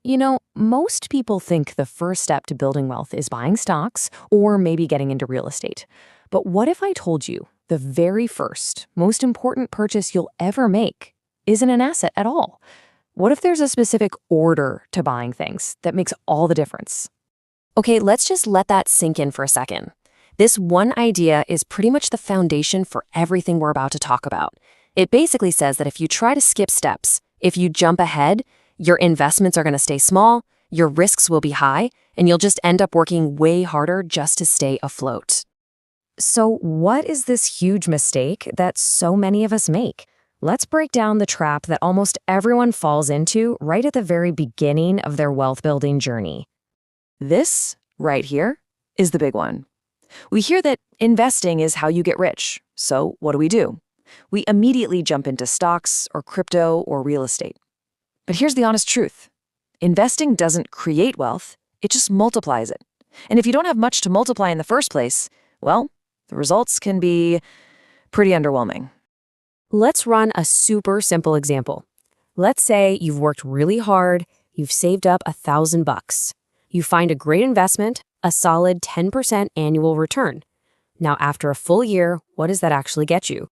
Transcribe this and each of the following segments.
Most people think the first step to building wealth is buying stocks or maybe getting into real estate. But what if I told you the very first, most important purchase you'll ever make isn't an asset at all? What if there's a specific order to buying things that makes all the difference? Okay, let's just let that sink in for a second. This one idea is pretty much the foundation for everything we're about to talk about. It basically says that if you try to skip steps, if you jump ahead, your investments are going to stay small, your risks will be high, and you'll just end up working way harder just to stay afloat. So what is this huge mistake that so many of us make? Let's break down the trap that almost everyone falls into right at the very beginning of their wealth-building journey. This, right here, is the big one. We hear that investing is how you get rich. So what do? We immediately jump into stocks or crypto or real estate. But here's the honest truth. Investing doesn't create wealth, it just multiplies it. And if you don't have much to multiply in the first place, well, the results can be pretty underwhelming. Let's run a super simple example. Let's say you've worked really hard, you've saved up $1,000. You find a great investment, a solid 10% annual return. Now, after a full year, what does that actually get you?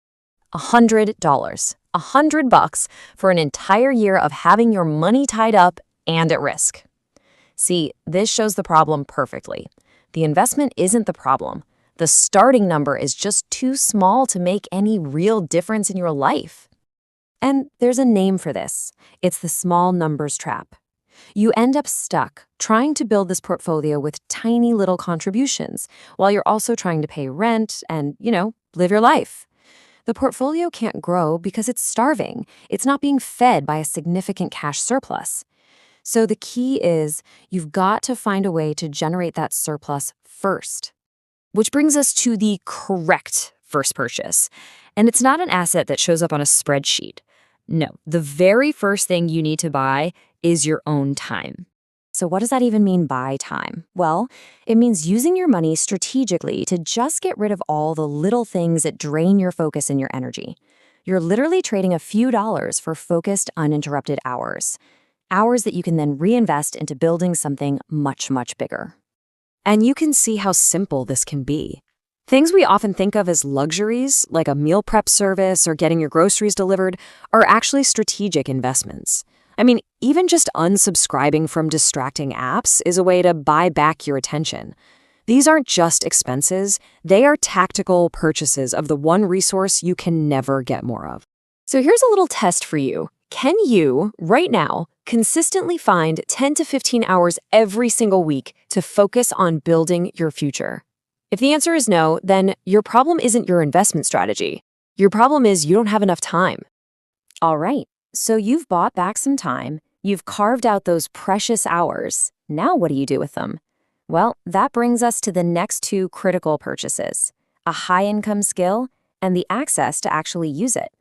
$100. $100 for an entire year of having your money tied up and at risk. See, this shows the problem perfectly. The investment isn't the problem. The starting number is just too small to make any real difference in your life. And there's a name for this. It's the small numbers trap. You end up stuck trying to build this portfolio with tiny little contributions while you're also trying to pay rent and, live your life. The portfolio can't grow because it's starving. It's not being fed by a significant cash surplus. So the key is you've got to find a way to generate that surplus first. Which brings us to the correct first purchase. And it's not an asset that shows up on a spreadsheet. No, the very first thing you need to buy is your own time. So what does that even mean by time? Well, it means using your money strategically to just get rid of all the little things that drain your focus and your energy. You're literally trading a few dollars for focused, uninterrupted hours. Hours that you can then reinvest into building something much, much bigger. And you can see how simple this can be. Things we often think of as luxuries, like a meal prep service or getting your groceries delivered, are actually strategic investments. I mean, even just unsubscribing from distracting apps is a way to buy back your attention. These aren't just expenses, they are tactical purchases of the one resource you can never get more of. So here's a little test for you. Can you, right now, consistently find 10 to 15 hours every single week to focus on building your future? If the answer is no, then your problem isn't your investment strategy. Your problem is you don't have enough time. All right. So you've bought back some time, you've carved out those precious hours. Now what do you do with them? Well, that brings us to the next two critical purchases, a high-income skill and the access to actually use it.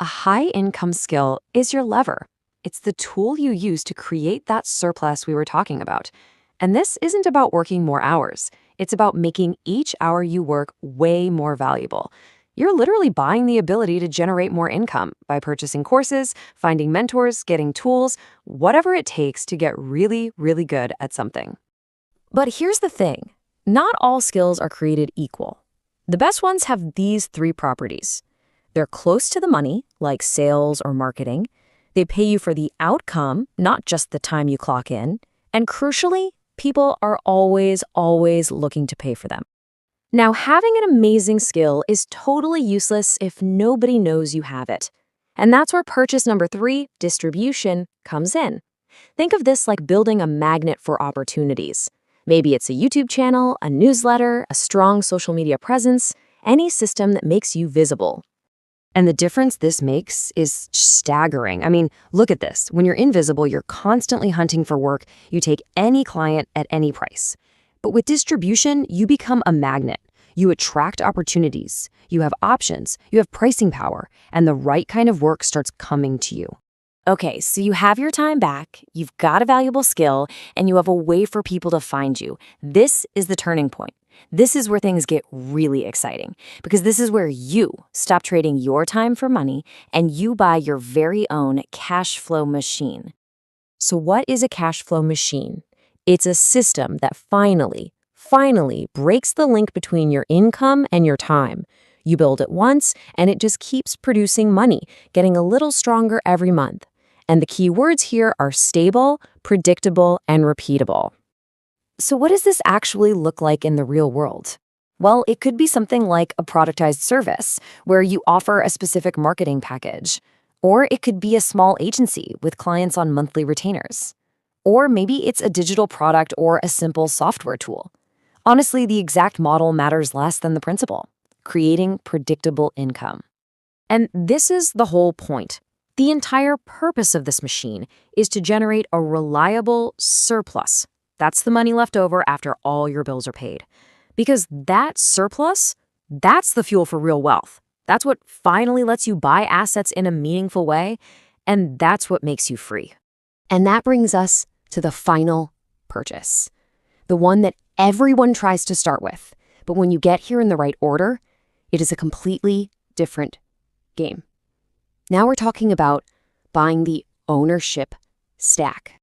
A high-income skill is your lever. It's the tool you use to create that surplus we were talking about. And this isn't about working more hours. It's about making each hour you work way more valuable. You're literally buying the ability to generate more income by purchasing courses, finding mentors, getting tools, whatever it takes to get really, really good at something. But here's the thing. Not all skills are created equal. The best ones have these three properties. They're close to the money, like sales or marketing. They pay you for the outcome, not just the time you clock in. And crucially, people are always looking to pay for them. Now, having an amazing skill is totally useless if nobody knows you have it. And that's where purchase number 3, distribution, comes in. Think of this like building a magnet for opportunities. Maybe it's a YouTube channel, a newsletter, a strong social media presence, any system that makes you visible. And the difference this makes is staggering. I mean, look at this. When you're invisible, you're constantly hunting for work. You take any client at any price. But with distribution, you become a magnet. You attract opportunities. You have options. You have pricing power. And the right kind of work starts coming to you. Okay, so you have your time back, you've got a valuable skill, and you have a way for people to find you. This is the turning point. This is where things get really exciting, because this is where you stop trading your time for money and you buy your very own cash flow machine. So what is a cash flow machine? It's a system that finally breaks the link between your income and your time. You build it once, and it just keeps producing money, getting a little stronger every month. And the key words here are stable, predictable, and repeatable. So what does this actually look like in the real world? Well, it could be something like a productized service, where you offer a specific marketing package. Or it could be a small agency with clients on monthly retainers. Or maybe it's a digital product or a simple software tool. Honestly, the exact model matters less than the principle: creating predictable income. And this is the whole point. The entire purpose of this machine is to generate a reliable surplus. That's the money left over after all your bills are paid. Because that surplus, that's the fuel for real wealth. That's what finally lets you buy assets in a meaningful way, and that's what makes you free. And that brings us to the final purchase, the one that everyone tries to start with. But when you get here in the right order, it is a completely different game. Now we're talking about buying the ownership stack.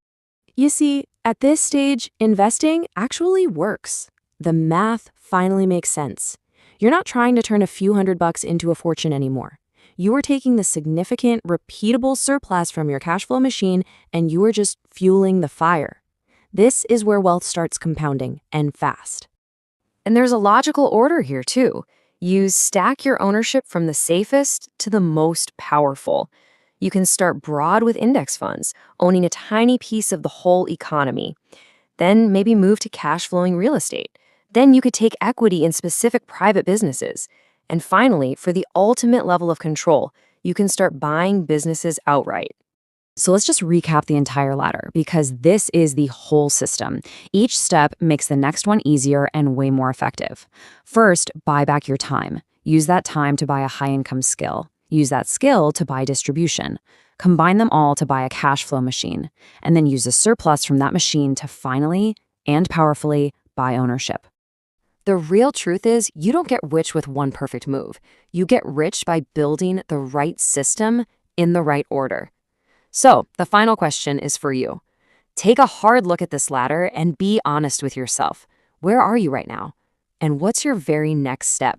You see, at this stage, investing actually works. The math finally makes sense. You're not trying to turn a few $100 into a fortune anymore. You are taking the significant, repeatable surplus from your cash flow machine, and you are just fueling the fire. This is where wealth starts compounding, and fast. And there's a logical order here, too. You stack your ownership from the safest to the most powerful. You can start broad with index funds, owning a tiny piece of the whole economy. Then maybe move to cash flowing real estate. Then you could take equity in specific private businesses. And finally, for the ultimate level of control, you can start buying businesses outright. So let's just recap the entire ladder, because this is the whole system. Each step makes the next one easier and way more effective. First, buy back your time. Use that time to buy a high-income skill. Use that skill to buy distribution. Combine them all to buy a cash flow machine. And then use the surplus from that machine to finally and powerfully buy ownership. The real truth is, you don't get rich with one perfect move. You get rich by building the right system in the right order. So, the final question is for you. Take a hard look at this ladder and be honest with yourself. Where are you right now? And what's your very next step?